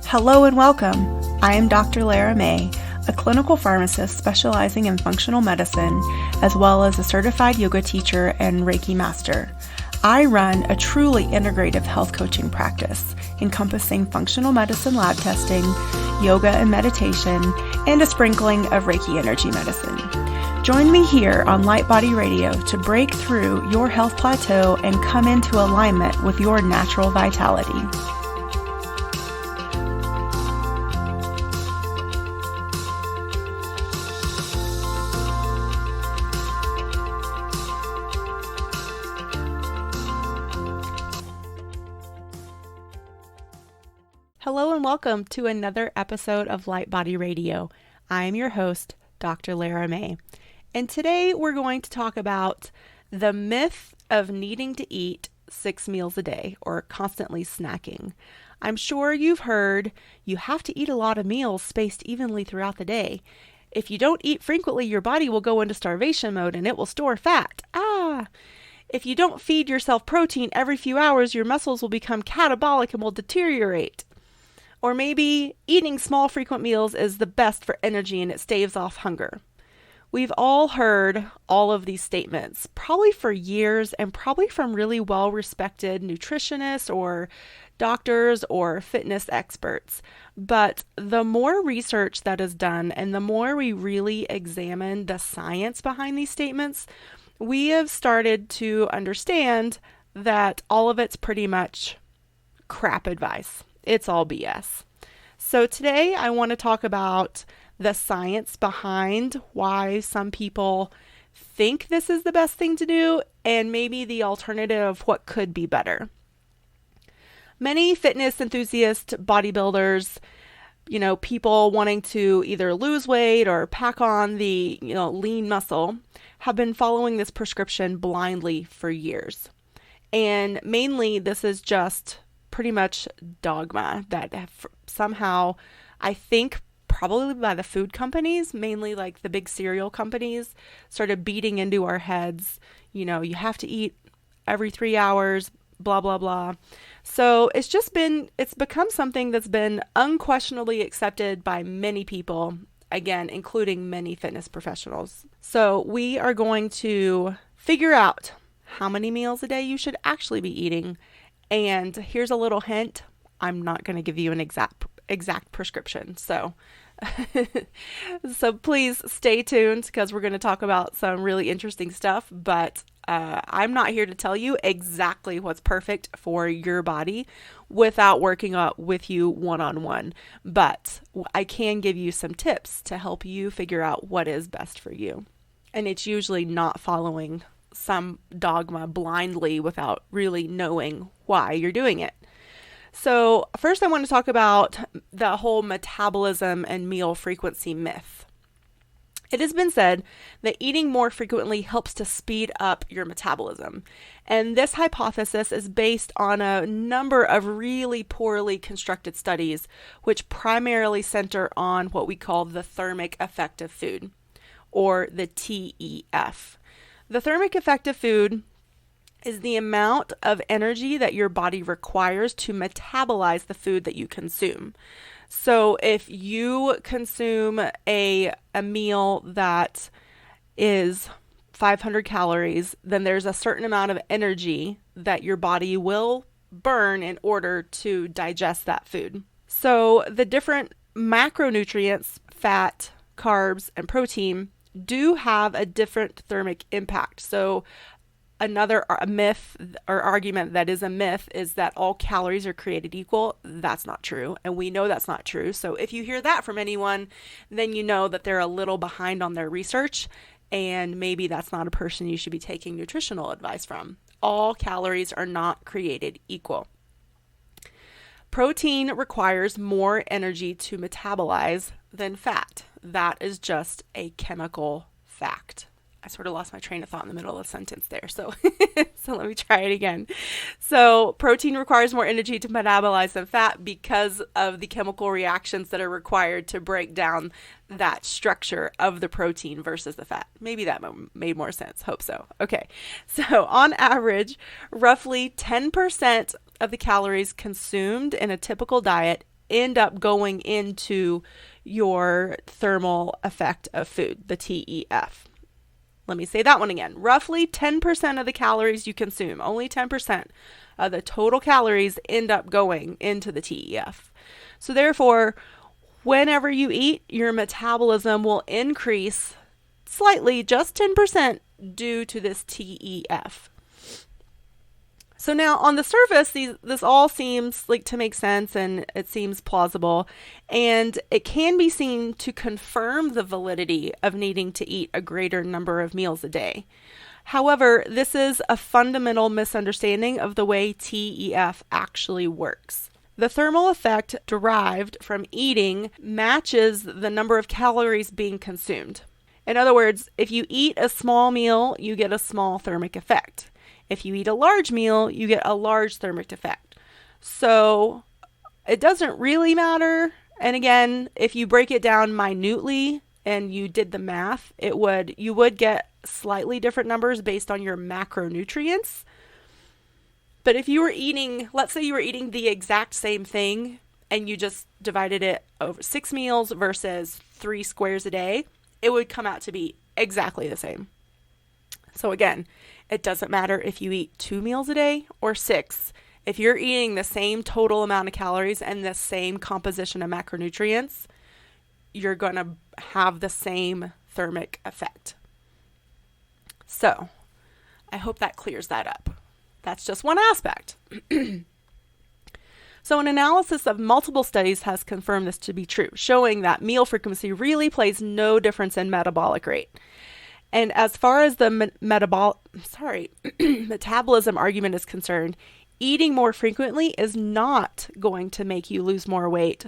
Hello and welcome. I am Dr. Lara May, a clinical pharmacist specializing in functional medicine, as well as a certified yoga teacher and Reiki master. I run a truly integrative health coaching practice, encompassing functional medicine lab testing, yoga and meditation, and a sprinkling of Reiki energy medicine. Join me here on Light Body Radio to break through your health plateau and come into alignment with your natural vitality. Hello and welcome to another episode of Light Body Radio. I am your host, Dr. Lara May. And today we're going to talk about the myth of needing to eat 6 meals a day or constantly snacking. I'm sure you've heard you have to eat a lot of meals spaced evenly throughout the day. If you don't eat frequently, your body will go into starvation mode and it will store fat. If you don't feed yourself protein every few hours, your muscles will become catabolic and will deteriorate. Or maybe eating small frequent meals is the best for energy and it staves off hunger. We've all heard all of these statements, probably for years and probably from really well-respected nutritionists or doctors or fitness experts. But the more research that is done and the more we really examine the science behind these statements, we have started to understand that all of it's pretty much crap advice. It's all BS. So today I want to talk about the science behind why some people think this is the best thing to do and maybe the alternative of what could be better. Many fitness enthusiasts, bodybuilders, people wanting to either lose weight or pack on the, lean muscle have been following this prescription blindly for years. And mainly this is just pretty much dogma that somehow, I think probably by the food companies, mainly like the big cereal companies, started beating into our heads, you have to eat every 3 hours, blah, blah, blah. So it's become something that's been unquestionably accepted by many people, again, including many fitness professionals. So we are going to figure out how many meals a day you should actually be eating. And here's a little hint, I'm not going to give you an exact prescription. So please stay tuned because we're going to talk about some really interesting stuff. But I'm not here to tell you exactly what's perfect for your body without working out with you one-on-one. But I can give you some tips to help you figure out what is best for you. And it's usually not following some dogma blindly without really knowing why you're doing it. So first I want to talk about the whole metabolism and meal frequency myth. It has been said that eating more frequently helps to speed up your metabolism. And this hypothesis is based on a number of really poorly constructed studies, which primarily center on what we call the thermic effect of food, or the TEF. The thermic effect of food is the amount of energy that your body requires to metabolize the food that you consume. So if you consume a meal that is 500 calories, then there's a certain amount of energy that your body will burn in order to digest that food. So the different macronutrients, fat, carbs, and protein, do have a different thermic impact. So another myth or argument that is a myth is that all calories are created equal. That's not true. And we know that's not true. So if you hear that from anyone, then you know that they're a little behind on their research and maybe that's not a person you should be taking nutritional advice from. All calories are not created equal. Protein requires more energy to metabolize than fat. That is just a chemical fact. I sort of lost my train of thought in the middle of the sentence there. So let me try it again. So protein requires more energy to metabolize than fat because of the chemical reactions that are required to break down that structure of the protein versus the fat. Maybe that made more sense. Hope so. Okay. So on average, roughly 10% of the calories consumed in a typical diet end up going into your thermal effect of food, the TEF. Let me say that one again. Roughly 10% of the calories you consume, only 10% of the total calories end up going into the TEF. So therefore, whenever you eat, your metabolism will increase slightly, just 10%, due to this TEF. So now on the surface, this all seems like to make sense, and it seems plausible, and it can be seen to confirm the validity of needing to eat a greater number of meals a day. However, this is a fundamental misunderstanding of the way TEF actually works. The thermal effect derived from eating matches the number of calories being consumed. In other words, if you eat a small meal, you get a small thermic effect. If you eat a large meal, you get a large thermic effect. So it doesn't really matter. And again, if you break it down minutely and you did the math, you would get slightly different numbers based on your macronutrients. But if you were eating, let's say you were eating the exact same thing and you just divided it over 6 meals versus 3 squares a day, it would come out to be exactly the same. So again, it doesn't matter if you eat 2 meals a day or 6. If you're eating the same total amount of calories and the same composition of macronutrients, you're going to have the same thermic effect. So I hope that clears that up. That's just one aspect. So an analysis of multiple studies has confirmed this to be true, showing that meal frequency really plays no difference in metabolic rate. And as far as the metabolism argument is concerned, eating more frequently is not going to make you lose more weight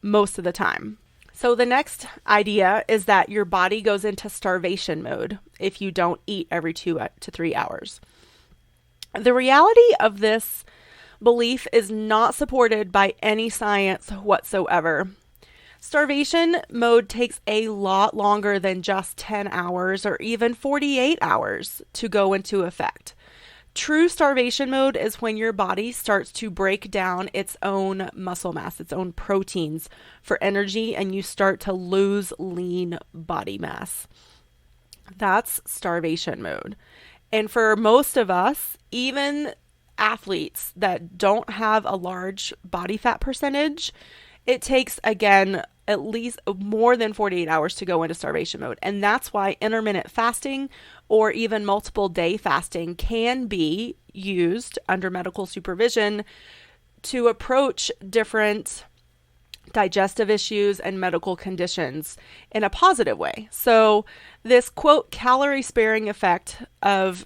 most of the time. So the next idea is that your body goes into starvation mode if you don't eat every 2 to 3 hours. The reality of this belief is not supported by any science whatsoever. Starvation mode takes a lot longer than just 10 hours or even 48 hours to go into effect. True starvation mode is when your body starts to break down its own muscle mass, its own proteins for energy, and you start to lose lean body mass. That's starvation mode. And for most of us, even athletes that don't have a large body fat percentage, it takes, again, at least more than 48 hours to go into starvation mode. And that's why intermittent fasting or even multiple day fasting can be used under medical supervision to approach different digestive issues and medical conditions in a positive way. So this quote calorie sparing effect of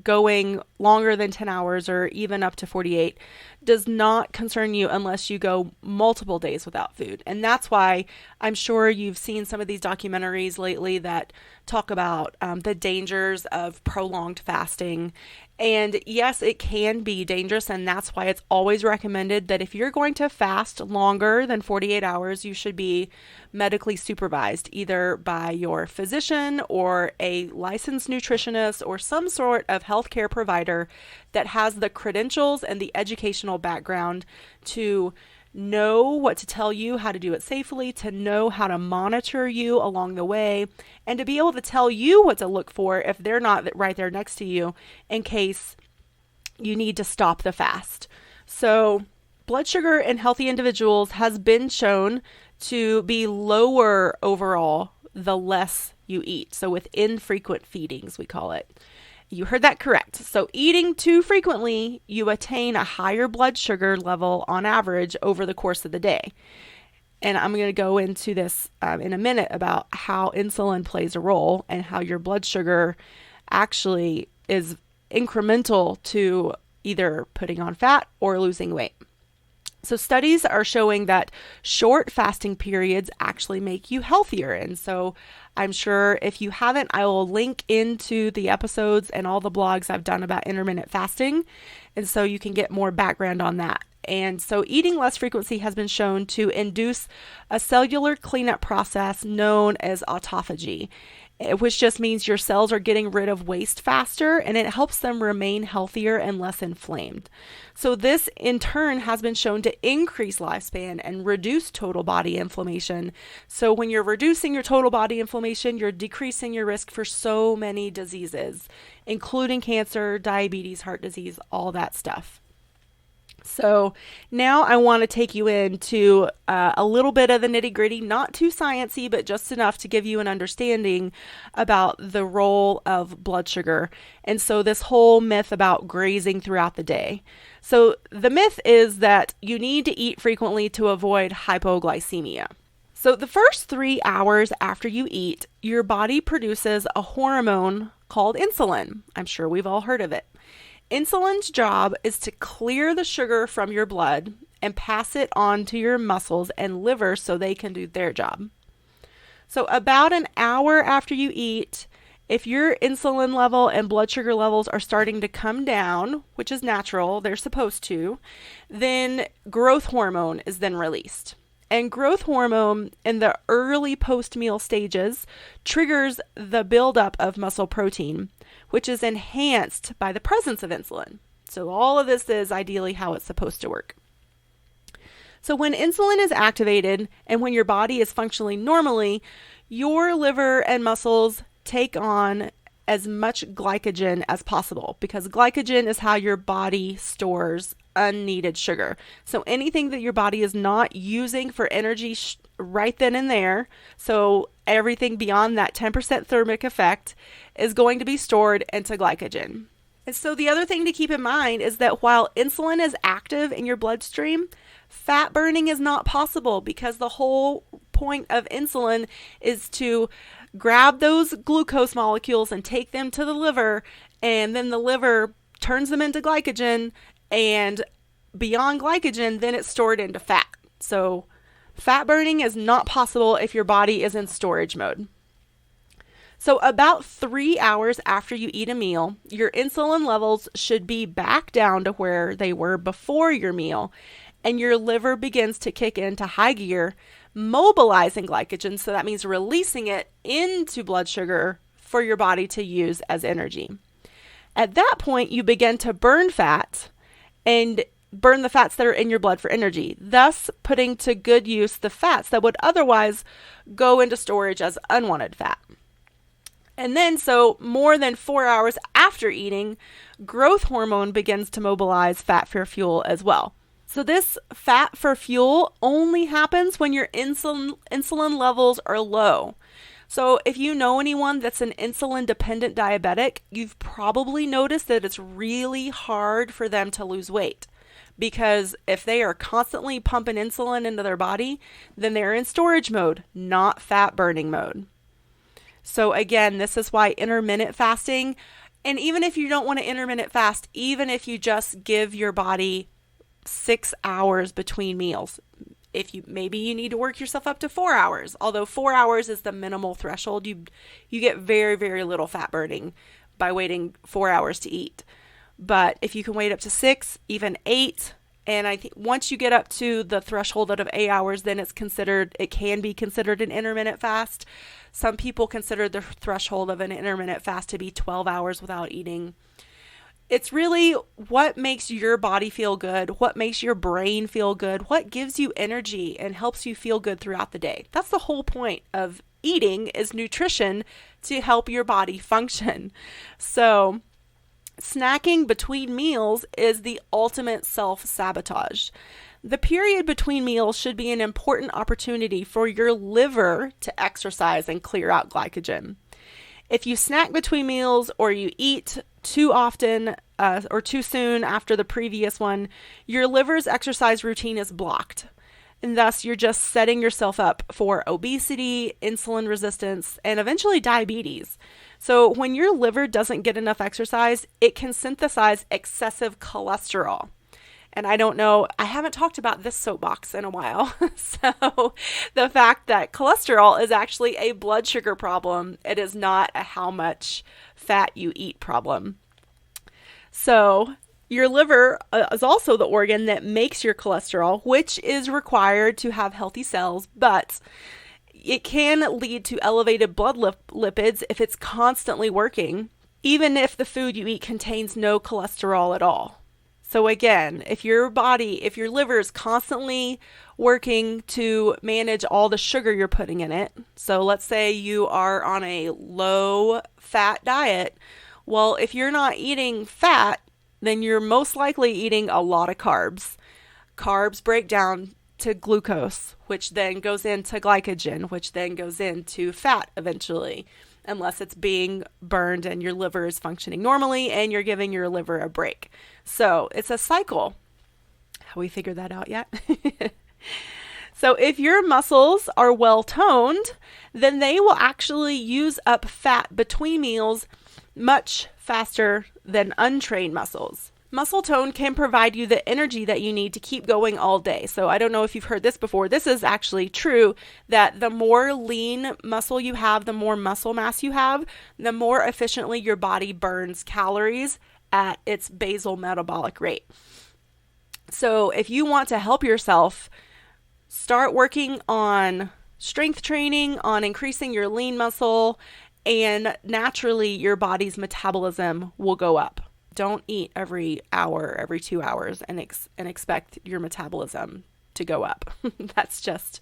going longer than 10 hours or even up to 48 does not concern you unless you go multiple days without food. And that's why I'm sure you've seen some of these documentaries lately that talk about the dangers of prolonged fasting. And yes, it can be dangerous, and that's why it's always recommended that if you're going to fast longer than 48 hours, you should be medically supervised, either by your physician or a licensed nutritionist or some sort of healthcare provider that has the credentials and the educational background to know what to tell you, how to do it safely, to know how to monitor you along the way, and to be able to tell you what to look for if they're not right there next to you in case you need to stop the fast. So blood sugar in healthy individuals has been shown to be lower overall the less you eat. So with infrequent feedings, we call it. You heard that correct. So eating too frequently, you attain a higher blood sugar level on average over the course of the day. And I'm going to go into this in a minute about how insulin plays a role and how your blood sugar actually is incremental to either putting on fat or losing weight. So studies are showing that short fasting periods actually make you healthier. And so I'm sure if you haven't, I will link into the episodes and all the blogs I've done about intermittent fasting. And so you can get more background on that. And so eating less frequency has been shown to induce a cellular cleanup process known as autophagy. which just means your cells are getting rid of waste faster, and it helps them remain healthier and less inflamed. So this in turn has been shown to increase lifespan and reduce total body inflammation. So when you're reducing your total body inflammation, you're decreasing your risk for so many diseases, including cancer, diabetes, heart disease, all that stuff. So now I want to take you into a little bit of the nitty gritty, not too sciencey, but just enough to give you an understanding about the role of blood sugar. And so this whole myth about grazing throughout the day. So the myth is that you need to eat frequently to avoid hypoglycemia. So the first 3 hours after you eat, your body produces a hormone called insulin. I'm sure we've all heard of it. Insulin's job is to clear the sugar from your blood and pass it on to your muscles and liver so they can do their job. So about an hour after you eat, if your insulin level and blood sugar levels are starting to come down, which is natural, they're supposed to, then growth hormone is then released. And growth hormone in the early post-meal stages triggers the buildup of muscle protein, which is enhanced by the presence of insulin. So all of this is ideally how it's supposed to work. So when insulin is activated and when your body is functioning normally, your liver and muscles take on as much glycogen as possible, because glycogen is how your body stores unneeded sugar. So anything that your body is not using for energy right then and there, so everything beyond that 10% thermic effect is going to be stored into glycogen. And so the other thing to keep in mind is that while insulin is active in your bloodstream, fat burning is not possible, because the whole point of insulin is to grab those glucose molecules and take them to the liver, and then the liver turns them into glycogen, and beyond glycogen, then it's stored into fat. So fat burning is not possible if your body is in storage mode. So about 3 hours after you eat a meal, your insulin levels should be back down to where they were before your meal, and your liver begins to kick into high gear, mobilizing glycogen. So that means releasing it into blood sugar for your body to use as energy. At that point, you begin to burn fat and burn the fats that are in your blood for energy, thus putting to good use the fats that would otherwise go into storage as unwanted fat. And then, so more than 4 hours after eating, growth hormone begins to mobilize fat for fuel as well. So this fat for fuel only happens when your insulin levels are low. So if you know anyone that's an insulin-dependent diabetic, you've probably noticed that it's really hard for them to lose weight, because if they are constantly pumping insulin into their body, then they're in storage mode, not fat burning mode. So again, this is why intermittent fasting, and even if you don't want to intermittent fast, even if you just give your body 6 hours between meals, maybe you need to work yourself up to 4 hours, although 4 hours is the minimal threshold. You get very, very little fat burning by waiting 4 hours to eat. But if you can wait up to 6, even 8, and I think once you get up to the threshold of 8 hours, then it can be considered an intermittent fast. Some people consider the threshold of an intermittent fast to be 12 hours without eating. It's really what makes your body feel good, what makes your brain feel good, what gives you energy and helps you feel good throughout the day. That's the whole point of eating, is nutrition to help your body function. So snacking between meals is the ultimate self-sabotage. The period between meals should be an important opportunity for your liver to exercise and clear out glycogen. If you snack between meals or you eat too often or too soon after the previous one, your liver's exercise routine is blocked. And thus, you're just setting yourself up for obesity, insulin resistance, and eventually diabetes. So when your liver doesn't get enough exercise, it can synthesize excessive cholesterol. And I don't know, I haven't talked about this soapbox in a while. So the fact that cholesterol is actually a blood sugar problem, it is not a how much fat you eat problem. So your liver is also the organ that makes your cholesterol, which is required to have healthy cells, but it can lead to elevated blood lipids if it's constantly working, even if the food you eat contains no cholesterol at all. So again, if your liver is constantly working to manage all the sugar you're putting in it, so let's say you are on a low fat diet, well, if you're not eating fat, then you're most likely eating a lot of carbs. Carbs break down to glucose, which then goes into glycogen, which then goes into fat eventually, unless it's being burned and your liver is functioning normally and you're giving your liver a break. So it's a cycle. Have we figured that out yet? So if your muscles are well toned, then they will actually use up fat between meals much faster than untrained muscles. Muscle tone can provide you the energy that you need to keep going all day. So I don't know if you've heard this before. This is actually true, that the more lean muscle you have, the more muscle mass you have, the more efficiently your body burns calories at its basal metabolic rate. So if you want to help yourself, start working on strength training, on increasing your lean muscle, and naturally your body's metabolism will go up. Don't eat every hour, every 2 hours and expect your metabolism to go up. That's just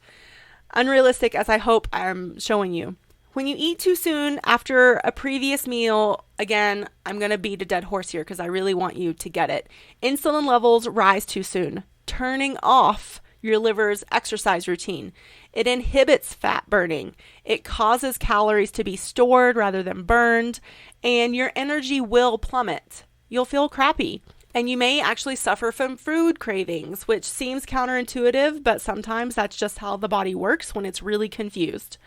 unrealistic, as I hope I'm showing you. When you eat too soon after a previous meal, again, I'm going to beat a dead horse here because I really want you to get it. Insulin levels rise too soon, turning off your liver's exercise routine. It inhibits fat burning. It causes calories to be stored rather than burned, and your energy will plummet. You'll feel crappy, and you may actually suffer from food cravings, which seems counterintuitive, but sometimes that's just how the body works when it's really confused.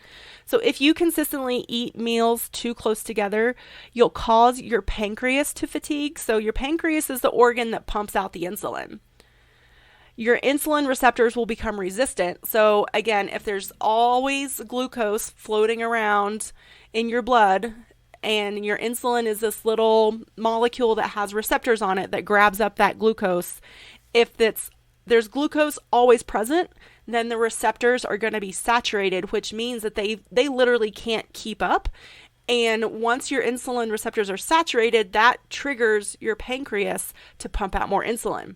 So if you consistently eat meals too close together, you'll cause your pancreas to fatigue. So your pancreas is the organ that pumps out the insulin. Your insulin receptors will become resistant. So again, if there's always glucose floating around in your blood, and your insulin is this little molecule that has receptors on it that grabs up that glucose, if there's glucose always present, then the receptors are going to be saturated, which means that they literally can't keep up. And once your insulin receptors are saturated, that triggers your pancreas to pump out more insulin.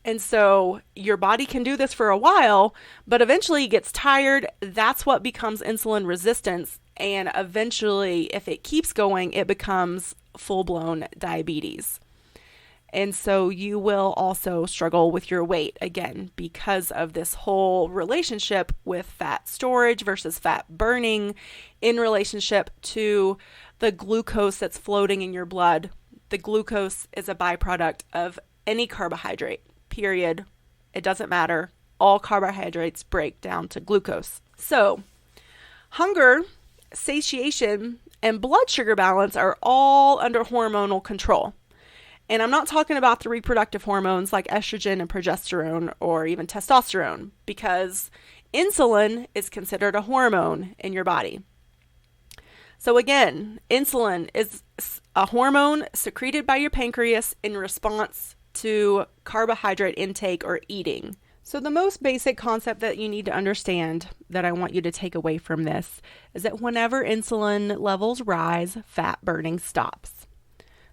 And so your body can do this for a while, but eventually it gets tired. That's what becomes insulin resistance. And eventually, if it keeps going, it becomes full-blown diabetes. And so you will also struggle with your weight, again, because of this whole relationship with fat storage versus fat burning in relationship to the glucose that's floating in your blood. The glucose is a byproduct of any carbohydrate, period. It doesn't matter. All carbohydrates break down to glucose. So hunger, satiation, and blood sugar balance are all under hormonal control. And I'm not talking about the reproductive hormones like estrogen and progesterone or even testosterone, because insulin is considered a hormone in your body. So again, insulin is a hormone secreted by your pancreas in response to carbohydrate intake or eating. So the most basic concept that you need to understand that I want you to take away from this is that whenever insulin levels rise, fat burning stops.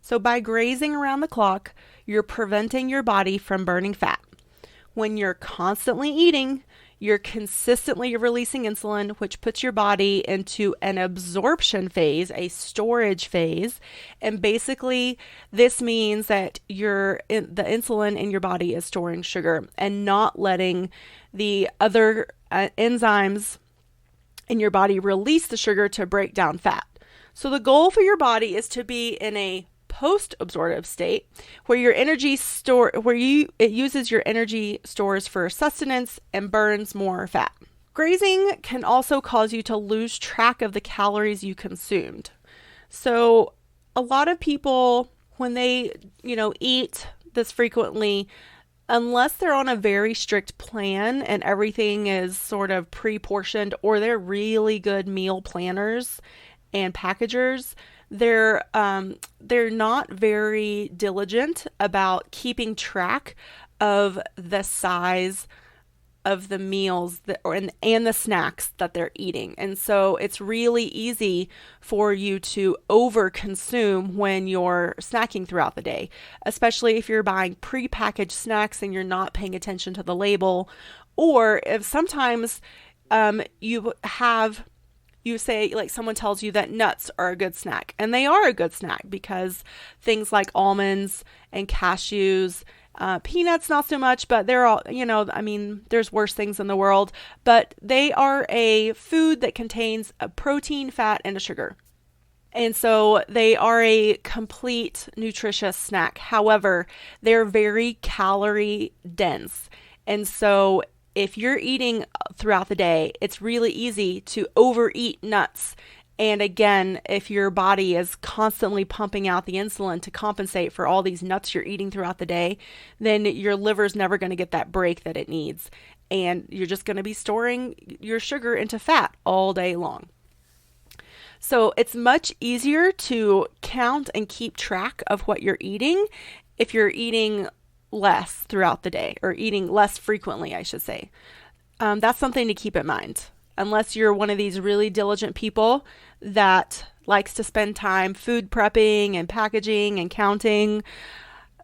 So by grazing around the clock, you're preventing your body from burning fat. When you're constantly eating, you're consistently releasing insulin, which puts your body into an absorption phase, a storage phase. And basically, this means that the insulin in your body is storing sugar and not letting the other enzymes in your body release the sugar to break down fat. So the goal for your body is to be in a post-absorptive state where your energy it uses your energy stores for sustenance and burns more fat. Grazing can also cause you to lose track of the calories you consumed. So a lot of people, when they, eat this frequently, unless they're on a very strict plan and everything is sort of pre-portioned, or they're really good meal planners and packagers, they're not very diligent about keeping track of the size of the meals and the snacks that they're eating. And so it's really easy for you to overconsume when you're snacking throughout the day, especially if you're buying prepackaged snacks and you're not paying attention to the label, or if sometimes you say, like, someone tells you that nuts are a good snack, and they are a good snack because things like almonds and cashews, peanuts, not so much, but they're all, there's worse things in the world, but they are a food that contains a protein, fat, and a sugar. And so they are a complete nutritious snack. However, they're very calorie dense. And so if you're eating throughout the day, it's really easy to overeat nuts. And again, if your body is constantly pumping out the insulin to compensate for all these nuts you're eating throughout the day, then your liver's never going to get that break that it needs. And you're just going to be storing your sugar into fat all day long. So it's much easier to count and keep track of what you're eating if you're eating less throughout the day, or eating less frequently, I should say. That's something to keep in mind. Unless you're one of these really diligent people that likes to spend time food prepping and packaging and counting,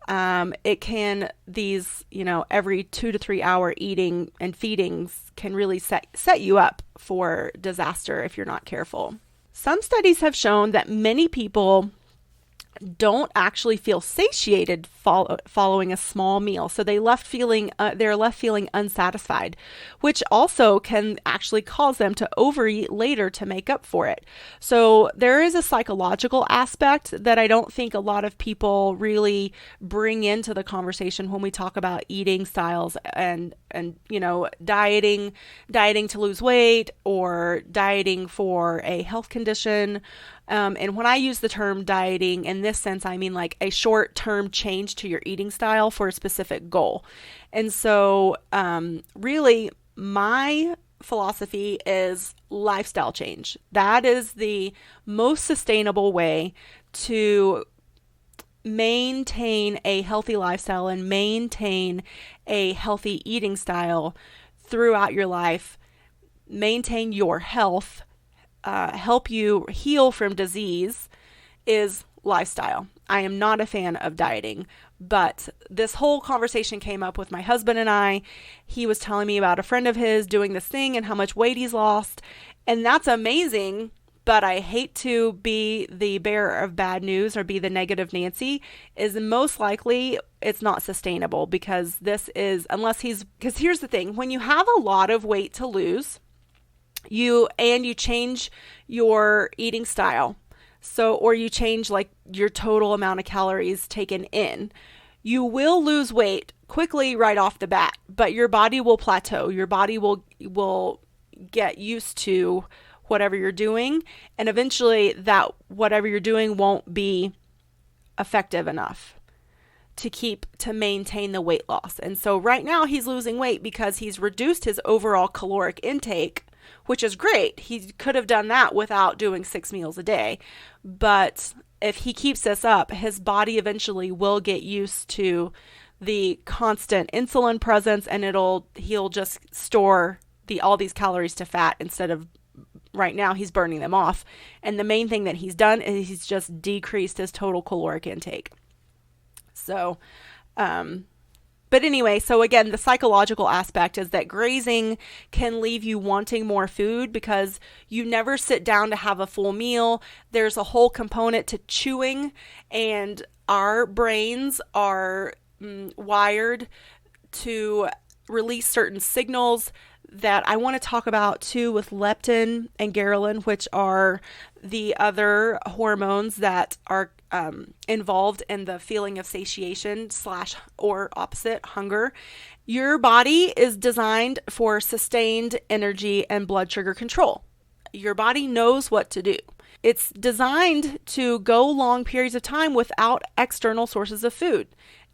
these every 2 to 3 hour eating and feedings can really set you up for disaster if you're not careful. Some studies have shown that many people don't actually feel satiated following a small meal. So they're left feeling unsatisfied, which also can actually cause them to overeat later to make up for it. So there is a psychological aspect that I don't think a lot of people really bring into the conversation when we talk about eating styles and dieting to lose weight, or dieting for a health condition. And when I use the term dieting in this sense, I mean like a short-term change to your eating style for a specific goal. And so really my philosophy is lifestyle change. That is the most sustainable way to maintain a healthy lifestyle and maintain a healthy eating style throughout your life, maintain your health, help you heal from disease, is lifestyle. I am not a fan of dieting, but this whole conversation came up with my husband and I. He was telling me about a friend of his doing this thing and how much weight he's lost, and that's amazing, but I hate to be the bearer of bad news or be the negative Nancy, is most likely it's not sustainable, because here's the thing, when you have a lot of weight to lose, you change your eating style, or you change like your total amount of calories taken in, you will lose weight quickly right off the bat, but your body will plateau. Your body will get used to whatever you're doing, and eventually that whatever you're doing won't be effective enough to maintain the weight loss. And so right now he's losing weight because he's reduced his overall caloric intake, which is great. He could have done that without doing 6 meals a day. But if he keeps this up, his body eventually will get used to the constant insulin presence, and he'll just store all these calories to fat instead of, right now he's burning them off. And the main thing that he's done is he's just decreased his total caloric intake. So, but anyway, so again, the psychological aspect is that grazing can leave you wanting more food because you never sit down to have a full meal. There's a whole component to chewing, and our brains are wired to release certain signals that I want to talk about too, with leptin and ghrelin, which are the other hormones that are involved in the feeling of satiation / or opposite, hunger. Your body is designed for sustained energy and blood sugar control. Your body knows what to do. It's designed to go long periods of time without external sources of food.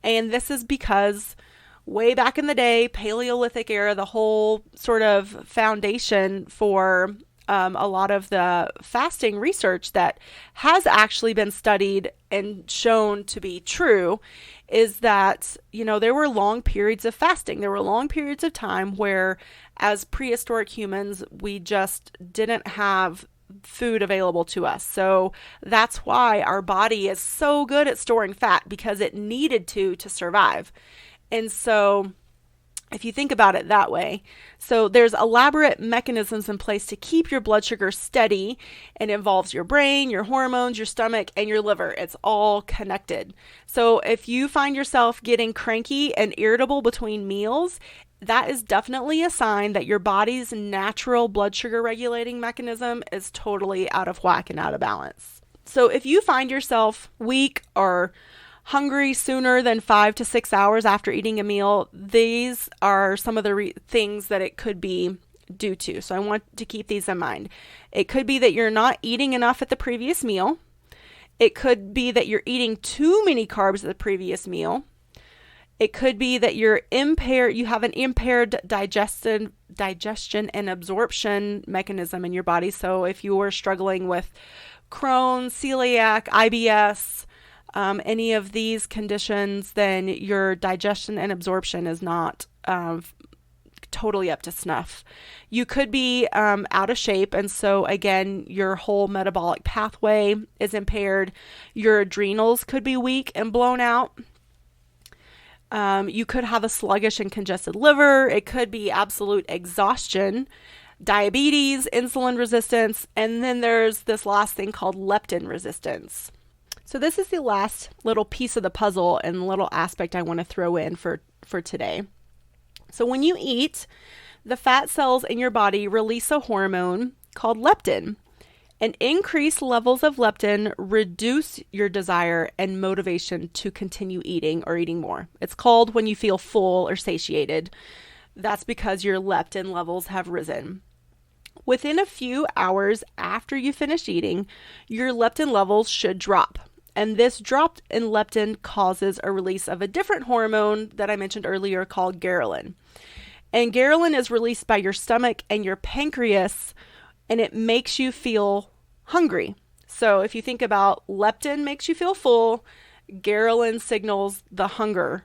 And this is because way back in the day, Paleolithic era, the whole sort of foundation for a lot of the fasting research that has actually been studied and shown to be true is that, there were long periods of fasting. There were long periods of time where, as prehistoric humans, we just didn't have food available to us. So that's why our body is so good at storing fat, because it needed to survive. And so if you think about it that way, so there's elaborate mechanisms in place to keep your blood sugar steady, and it involves your brain, your hormones, your stomach, and your liver. It's all connected. So if you find yourself getting cranky and irritable between meals, that is definitely a sign that your body's natural blood sugar regulating mechanism is totally out of whack and out of balance. So if you find yourself weak or hungry sooner than 5 to 6 hours after eating a meal, these are some of the things that it could be due to. So I want to keep these in mind. It could be that you're not eating enough at the previous meal. It could be that you're eating too many carbs at the previous meal. It could be that you have an impaired digestion and absorption mechanism in your body. So if you are struggling with Crohn's, celiac, IBS, any of these conditions, then your digestion and absorption is not totally up to snuff. You could be out of shape, and so again, your whole metabolic pathway is impaired. Your adrenals could be weak and blown out. You could have a sluggish and congested liver. It could be absolute exhaustion, diabetes, insulin resistance, and then there's this last thing called leptin resistance. So this is the last little piece of the puzzle and little aspect I want to throw in for today. So when you eat, the fat cells in your body release a hormone called leptin, and increased levels of leptin reduce your desire and motivation to continue eating or eating more. It's called when you feel full or satiated. That's because your leptin levels have risen. Within a few hours after you finish eating, your leptin levels should drop. And this drop in leptin causes a release of a different hormone that I mentioned earlier called ghrelin. And ghrelin is released by your stomach and your pancreas, and it makes you feel hungry. So if you think about leptin makes you feel full, ghrelin signals the hunger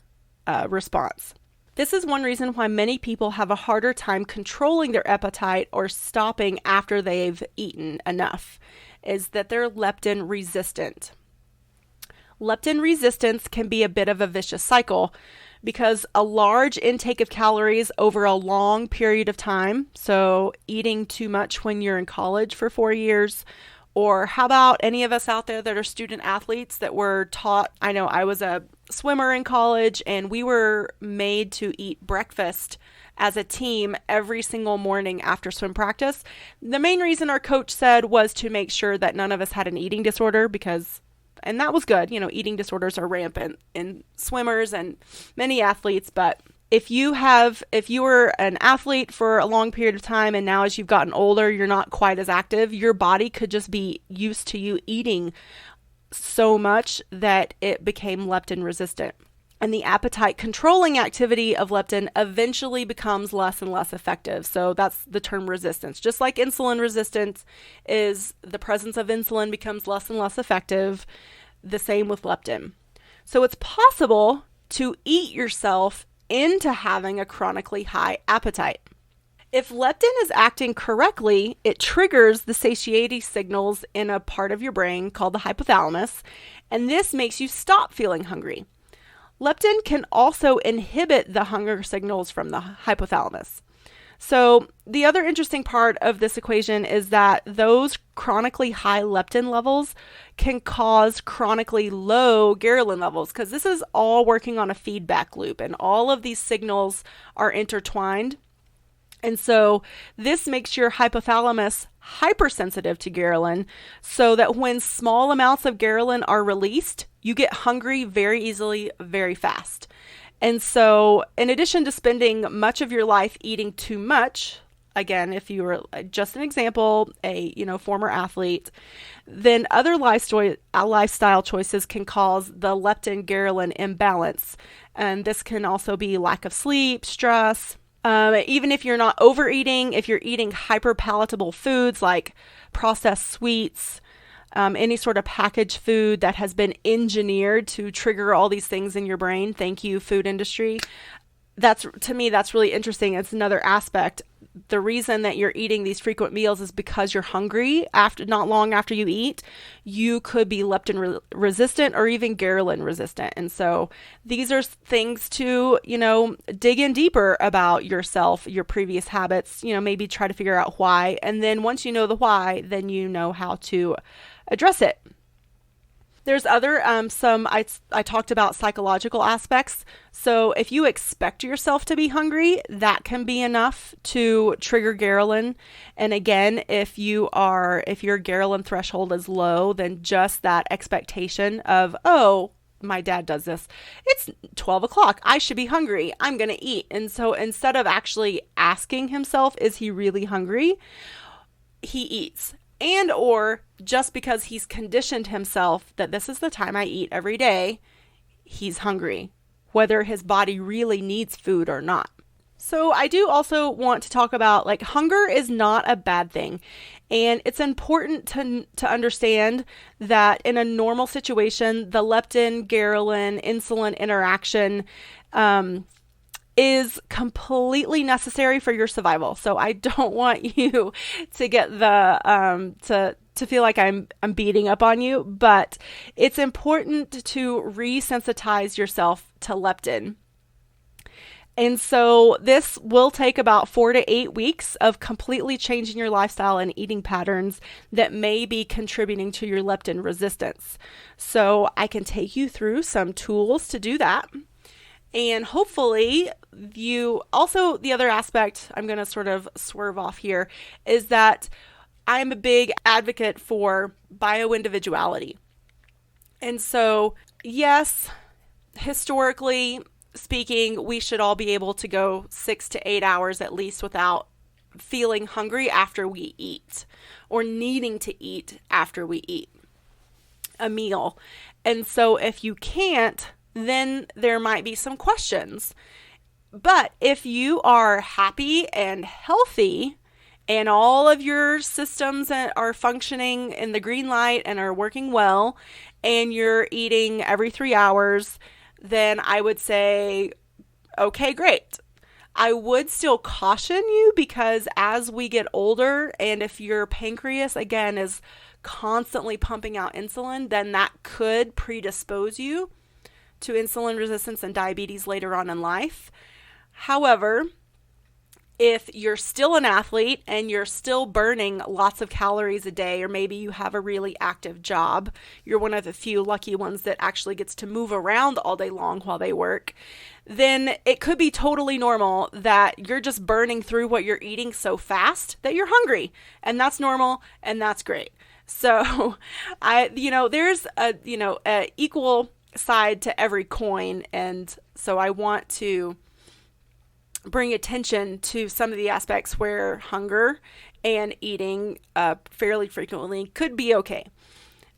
response. This is one reason why many people have a harder time controlling their appetite or stopping after they've eaten enough, is that they're leptin resistant. Leptin resistance can be a bit of a vicious cycle because a large intake of calories over a long period of time, so eating too much when you're in college for 4 years, or how about any of us out there that are student athletes that were taught, I know I was a swimmer in college and we were made to eat breakfast as a team every single morning after swim practice. The main reason our coach said was to make sure that none of us had an eating disorder and that was good. Eating disorders are rampant in swimmers and many athletes, but if you were an athlete for a long period of time and now as you've gotten older, you're not quite as active, your body could just be used to you eating so much that it became leptin resistant. And the appetite controlling activity of leptin eventually becomes less and less effective. So that's the term resistance. Just like insulin resistance is the presence of insulin becomes less and less effective, the same with leptin. So it's possible to eat yourself into having a chronically high appetite. If leptin is acting correctly, it triggers the satiety signals in a part of your brain called the hypothalamus, and this makes you stop feeling hungry. Leptin can also inhibit the hunger signals from the hypothalamus. So the other interesting part of this equation is that those chronically high leptin levels can cause chronically low ghrelin levels, because this is all working on a feedback loop and all of these signals are intertwined. And so this makes your hypothalamus hypersensitive to ghrelin, so that when small amounts of ghrelin are released, you get hungry very easily, very fast. And so in addition to spending much of your life eating too much, again, if you were just an example, a former athlete, then other lifestyle choices can cause the leptin ghrelin imbalance. And this can also be lack of sleep, stress. Even if you're not overeating, if you're eating hyperpalatable foods like processed sweets, any sort of packaged food that has been engineered to trigger all these things in your brain. Thank you, food industry. To me, that's really interesting. It's another aspect. The reason that you're eating these frequent meals is because you're hungry not long after you eat. You could be leptin resistant or even ghrelin resistant. And so these are things to, dig in deeper about yourself, your previous habits, maybe try to figure out why. And then once you know the why, then you know how to address it. There's other, I talked about psychological aspects. So if you expect yourself to be hungry, that can be enough to trigger ghrelin. And again, if your ghrelin threshold is low, then just that expectation of, oh, my dad does this. It's 12 o'clock. I should be hungry. I'm going to eat. And so instead of actually asking himself, is he really hungry? He eats. And or just because he's conditioned himself that this is the time I eat every day, he's hungry, whether his body really needs food or not. So I do also want to talk about hunger is not a bad thing. And it's important to understand that in a normal situation, the leptin, ghrelin, insulin interaction is completely necessary for your survival. So I don't want you to get to feel like I'm beating up on you, but it's important to resensitize yourself to leptin. And so this will take about 4 to 8 weeks of completely changing your lifestyle and eating patterns that may be contributing to your leptin resistance. So I can take you through some tools to do that. And hopefully the other aspect I'm going to sort of swerve off here is that I'm a big advocate for bioindividuality. And so, yes, historically speaking, we should all be able to go 6 to 8 hours at least without feeling hungry after we eat or needing to eat after we eat a meal. And so if you can't, then there might be some questions. But if you are happy and healthy and all of your systems are functioning in the green light and are working well, and you're eating every 3 hours, then I would say, okay, great. I would still caution you because as we get older, and if your pancreas, again, is constantly pumping out insulin, then that could predispose you to insulin resistance and diabetes later on in life. However, if you're still an athlete and you're still burning lots of calories a day, or maybe you have a really active job, you're one of the few lucky ones that actually gets to move around all day long while they work, then it could be totally normal that you're just burning through what you're eating so fast that you're hungry. And that's normal and that's great. So there's a equal side to every coin, and so I want to bring attention to some of the aspects where hunger and eating fairly frequently could be okay.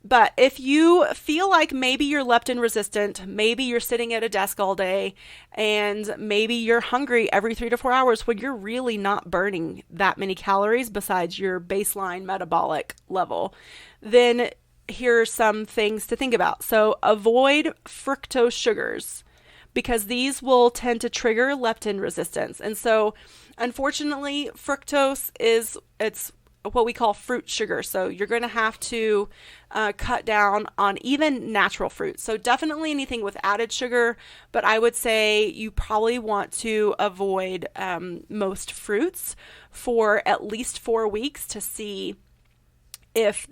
But if you feel like maybe you're leptin resistant, maybe you're sitting at a desk all day, and maybe you're hungry every 3 to 4 hours when you're really not burning that many calories besides your baseline metabolic level, then here are some things to think about. So avoid fructose sugars because these will tend to trigger leptin resistance. And so unfortunately, fructose it's what we call fruit sugar. So you're going to have to cut down on even natural fruit. So definitely anything with added sugar, but I would say you probably want to avoid most fruits for at least 4 weeks to see if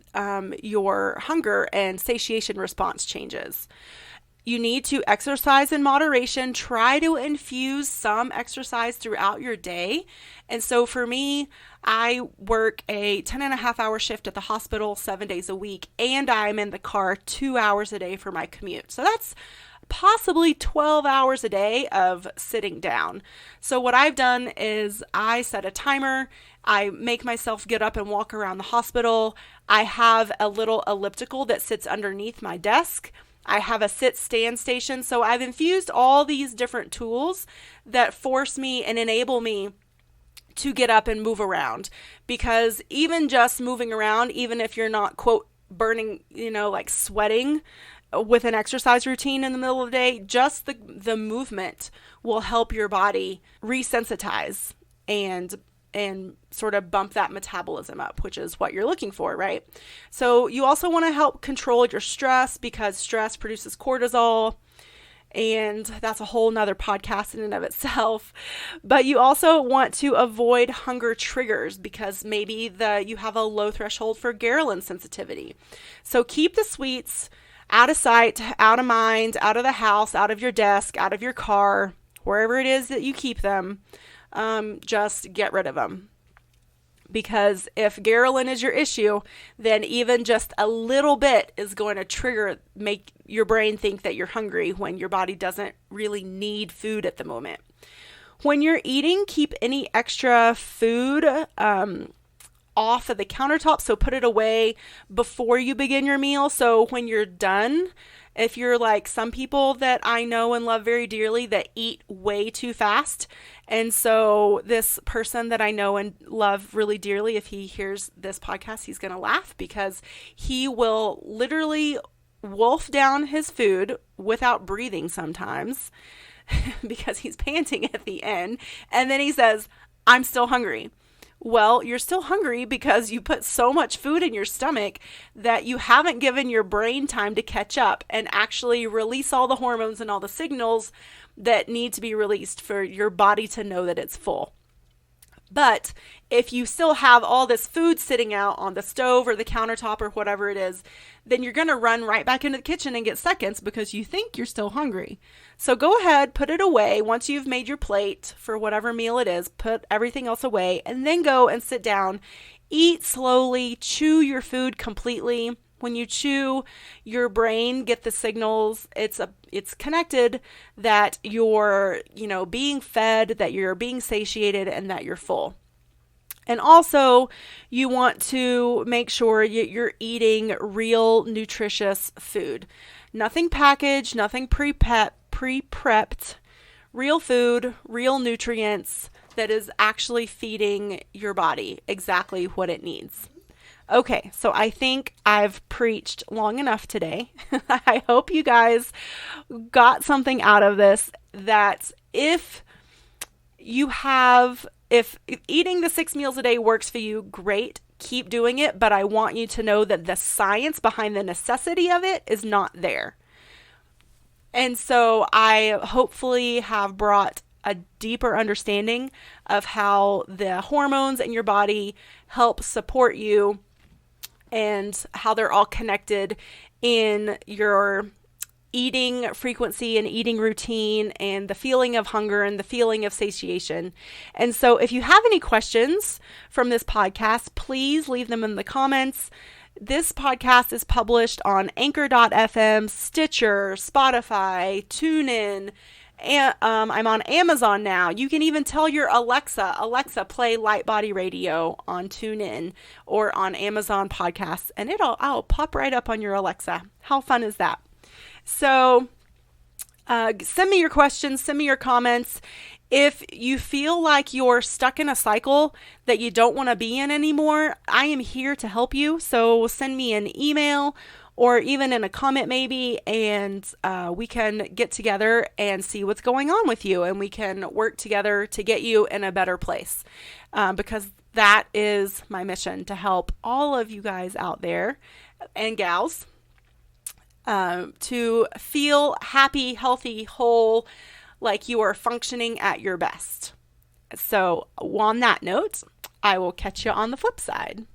your hunger and satiation response changes. You need to exercise in moderation. Try to infuse some exercise throughout your day. And so for me, I work a 10.5-hour shift at the hospital 7 days a week, and I'm in the car 2 hours a day for my commute. So that's possibly 12 hours a day of sitting down. So what I've done is I set a timer. I make myself get up and walk around the hospital. I have a little elliptical that sits underneath my desk. I have a sit-stand station. So I've infused all these different tools that force me and enable me to get up and move around. Because even just moving around, even if you're not, quote, burning, like sweating with an exercise routine in the middle of the day, just the movement will help your body resensitize and sort of bump that metabolism up, which is what you're looking for, right? So you also want to help control your stress, because stress produces cortisol, and that's a whole nother podcast in and of itself. But you also want to avoid hunger triggers, because maybe you have a low threshold for ghrelin sensitivity. So keep the sweets out of sight, out of mind, out of the house, out of your desk, out of your car, wherever it is that you keep them. Just get rid of them. Because if ghrelin is your issue, then even just a little bit is going to make your brain think that you're hungry when your body doesn't really need food at the moment. When you're eating, keep any extra food off of the countertop. So put it away before you begin your meal. So when you're done, if you're like some people that I know and love very dearly that eat way too fast. And so this person that I know and love really dearly, if he hears this podcast, he's going to laugh, because he will literally wolf down his food without breathing sometimes because he's panting at the end. And then he says, "I'm still hungry." Well, you're still hungry because you put so much food in your stomach that you haven't given your brain time to catch up and actually release all the hormones and all the signals that need to be released for your body to know that it's full. But if you still have all this food sitting out on the stove or the countertop or whatever it is, then you're going to run right back into the kitchen and get seconds because you think you're still hungry. So go ahead, put it away. Once you've made your plate for whatever meal it is, put everything else away, and then go and sit down. Eat slowly, chew your food completely. When you chew, your brain get the signals. It's connected that you're, being fed, that you're being satiated, and that you're full. And also, you want to make sure you're eating real nutritious food. Nothing packaged, nothing pre-prepped. Real food, real nutrients that is actually feeding your body exactly what it needs. Okay, so I think I've preached long enough today. I hope you guys got something out of this, that if eating the 6 meals a day works for you, great, keep doing it. But I want you to know that the science behind the necessity of it is not there. And so I hopefully have brought a deeper understanding of how the hormones in your body help support you and how they're all connected in your eating frequency and eating routine and the feeling of hunger and the feeling of satiation. And so if you have any questions from this podcast, please leave them in the comments. This podcast is published on Anchor.fm, Stitcher, Spotify, TuneIn, and I'm on Amazon now. You can even tell your Alexa, play Light Body Radio on TuneIn or on Amazon Podcasts, and I'll pop right up on your Alexa. How fun is that? So send me your questions, send me your comments. If you feel like you're stuck in a cycle that you don't want to be in anymore, I am here to help you. So send me an email or even in a comment maybe, and we can get together and see what's going on with you, and we can work together to get you in a better place, because that is my mission, to help all of you guys out there and gals to feel happy, healthy, whole, like you are functioning at your best. So on that note, I will catch you on the flip side.